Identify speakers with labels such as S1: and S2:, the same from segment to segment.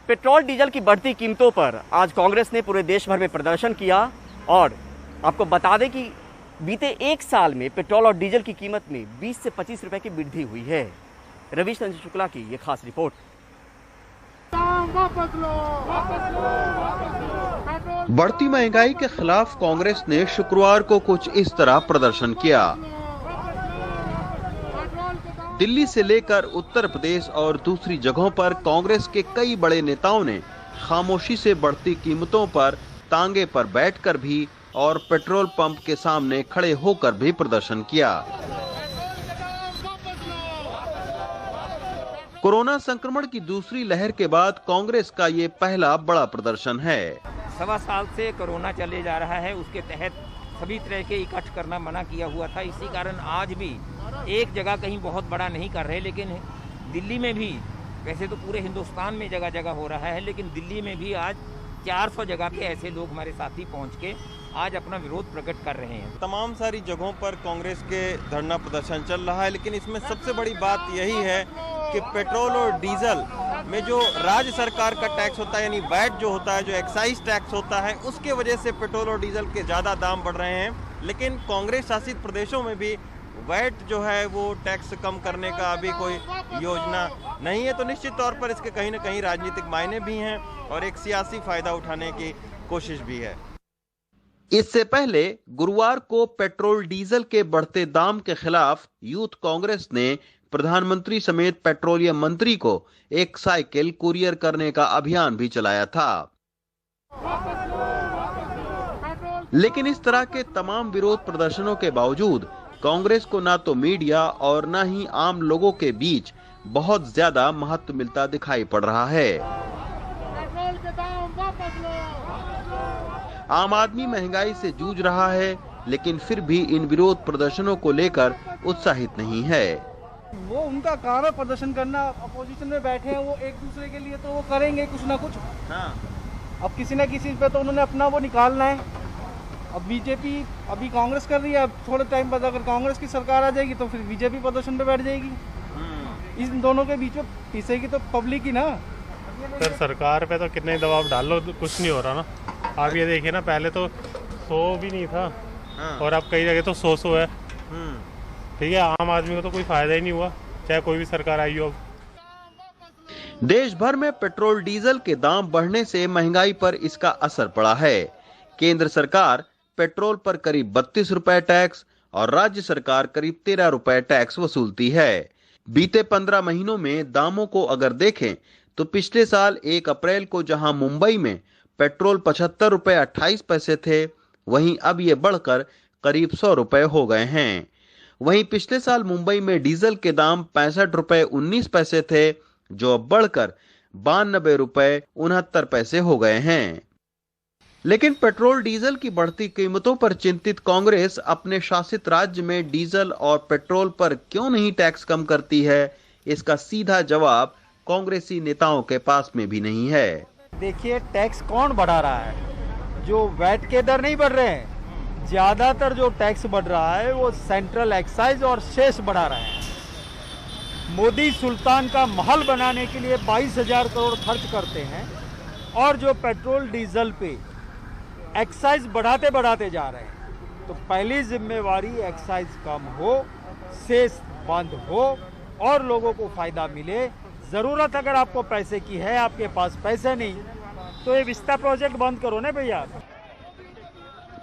S1: Petrol diesel की बढ़ती कीमतों पर आज कांग्रेस ने पूरे देश भर में प्रदर्शन किया और आपको बता दें कि बीते एक साल में पेट्रोल और डीजल की कीमत में 20 से 25 रुपए की वृद्धि हुई है। रवीश चंद्र शुक्ला की ये खास रिपोर्ट।
S2: बढ़ती महंगाई के खिलाफ कांग्रेस ने शुक्रवार को कुछ इस तरह प्रदर्शन किया। दिल्ली से लेकर उत्तर प्रदेश और दूसरी जगहों पर कांग्रेस के कई बड़े नेताओं ने खामोशी से बढ़ती कीमतों पर तांगे पर बैठकर भी और पेट्रोल पंप के सामने खड़े होकर भी प्रदर्शन किया। कोरोना संक्रमण की दूसरी लहर के बाद कांग्रेस का ये पहला बड़ा प्रदर्शन है।
S3: 1.25 साल से कोरोना चले जा रहा है, उसके तहत सभी तरह के इकट्ठ करना मना किया हुआ था। इसी कारण आज भी एक जगह कहीं बहुत बड़ा नहीं कर रहे, लेकिन दिल्ली में भी, वैसे तो पूरे हिंदुस्तान में जगह जगह हो रहा है, लेकिन दिल्ली में भी आज 400 जगह के ऐसे लोग हमारे साथी पहुंच के आज अपना विरोध प्रकट कर रहे हैं।
S2: तमाम सारी जगहों पर कांग्रेस के धरना प्रदर्शन चल रहा है, लेकिन इसमें सबसे बड़ी बात यही है कि पेट्रोल और डीजल में जो राज्य सरकार का टैक्स होता है, यानी वैट जो होता है, जो एक्साइज टैक्स होता है, उसके वजह से पेट्रोल और डीजल के ज्यादा दाम बढ़ रहे हैं। लेकिन कांग्रेस शासित प्रदेशों में भी वैट जो है वो टैक्स कम करने का अभी कोई योजना नहीं है, तो निश्चित तौर पर इसके कहीं न कहीं राजनीतिक मायने भी हैं और एक सियासी फायदा उठाने की कोशिश भी है। इससे पहले गुरुवार को पेट्रोल डीजल के बढ़ते दाम के खिलाफ यूथ कांग्रेस ने प्रधानमंत्री समेत पेट्रोलियम मंत्री को एक साइकिल कुरियर करने का अभियान भी चलाया था। लेकिन इस तरह के तमाम विरोध प्रदर्शनों के बावजूद कांग्रेस को ना तो मीडिया और ना ही आम लोगों के बीच बहुत ज्यादा महत्व मिलता दिखाई पड़ रहा है। आम आदमी महंगाई से जूझ रहा है, लेकिन फिर भी इन विरोध प्रदर्शनों को लेकर उत्साहित नहीं है।
S4: वो उनका काम है प्रदर्शन करना, अपोजिशन में बैठे हैं वो एक दूसरे के लिए, तो वो करेंगे कुछ ना कुछ। अब किसी न किसी पे तो उन्होंने अपना वो निकालना है। अब बीजेपी अभी कांग्रेस कर रही है, अब थोड़े टाइम बाद अगर कांग्रेस की सरकार आ जाएगी तो फिर बीजेपी प्रदर्शन पे बैठ जाएगी। इन दोनों के बीच में पीसेगी तो पब्लिक ही ना।
S5: सर सरकार पे तो कितने दबाव डाल लो, कुछ नहीं हो रहा ना। आप ये देखिए ना, पहले तो 100 भी नहीं था और अब कई जगह तो 100 है। ठीक है, आम आदमी को तो कोई फायदा ही नहीं हुआ, चाहे कोई भी सरकार आई हो।
S2: देश भर में पेट्रोल डीजल के दाम बढ़ने से महंगाई पर इसका असर पड़ा है। केंद्र सरकार पेट्रोल पर करीब 32 रुपए टैक्स और राज्य सरकार करीब 13 रुपए टैक्स वसूलती है। बीते 15 महीनों में दामों को अगर देखें तो पिछले साल 1 अप्रैल को जहां मुंबई में पेट्रोल 75 रुपए 28 पैसे थे, वहीं अब ये बढ़कर करीब 100 रुपए हो गए हैं। वहीं पिछले साल मुंबई में डीजल के दाम 65 रुपए 19 पैसे थे, जो अब बढ़कर 92 रुपए 69 पैसे हो गए हैं। लेकिन पेट्रोल डीजल की बढ़ती कीमतों पर चिंतित कांग्रेस अपने शासित राज्य में डीजल और पेट्रोल पर क्यों नहीं टैक्स कम करती है, इसका सीधा जवाब कांग्रेसी नेताओं के पास में भी नहीं है।
S4: देखिए, टैक्स कौन बढ़ा रहा है? जो वैट के दर नहीं बढ़ रहे हैं, ज्यादातर जो टैक्स बढ़ रहा है वो सेंट्रल एक्साइज और सेस बढ़ा रहे हैं। मोदी सुल्तान का महल बनाने के लिए 22,000 करोड़ खर्च करते हैं और जो पेट्रोल डीजल पे एक्साइज बढ़ाते बढ़ाते जा रहे हैं। तो पहली जिम्मेवारी एक्साइज कम हो, सेस बंद हो और लोगों को फायदा मिले। जरूरत अगर आपको पैसे की है, आपके पास पैसे नहीं, तो ये विस्ता प्रोजेक्ट बंद करो ना भैया।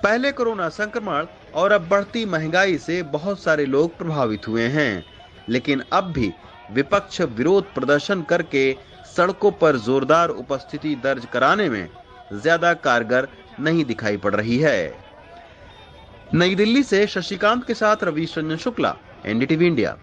S2: पहले कोरोना संक्रमण और अब बढ़ती महंगाई से बहुत सारे लोग प्रभावित हुए हैं, लेकिन अब भी विपक्ष विरोध प्रदर्शन करके सड़कों पर जोरदार उपस्थिति दर्ज कराने में ज्यादा कारगर नहीं दिखाई पड़ रही है। नई दिल्ली से शशिकांत के साथ रवीश चंद्र शुक्ला, एनडीटीवी इंडिया।